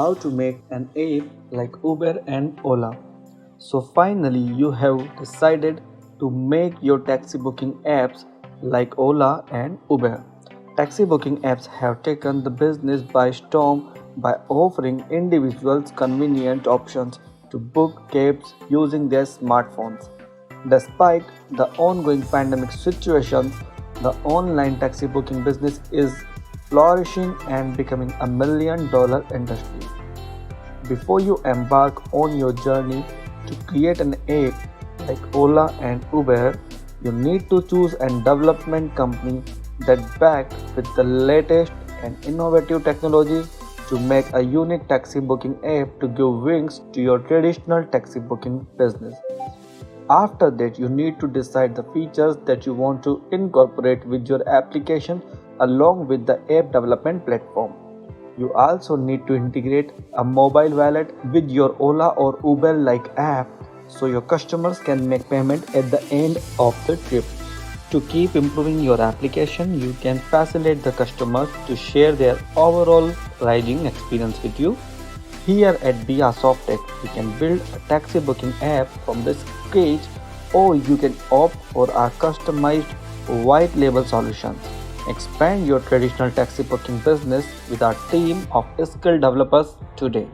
how to make an app like Uber and Ola. So finally you have decided to make your taxi booking apps like Ola and Uber. Taxi booking apps have taken the business by storm by offering individuals convenient options to book cabs using their smartphones. Despite the ongoing pandemic situation, the online taxi booking business is flourishing and becoming a $1 million industry. Before you embark on your journey to create an app like Ola and Uber, you need to choose a development company that backed with the latest and innovative technology to make a unique taxi booking app to give wings to your traditional taxi booking business. After that, you need to decide the features that you want to incorporate with your application along with the app development platform. You also need to integrate a mobile wallet with your Ola or Uber like app so your customers can make payment at the end of the trip. To keep improving your application, you can facilitate the customers to share their overall riding experience with you. Here at BR Softtech, you can build a taxi booking app from the scratch, or you can opt for our customized white label solutions. Expand your traditional taxi booking business with our team of skilled developers today.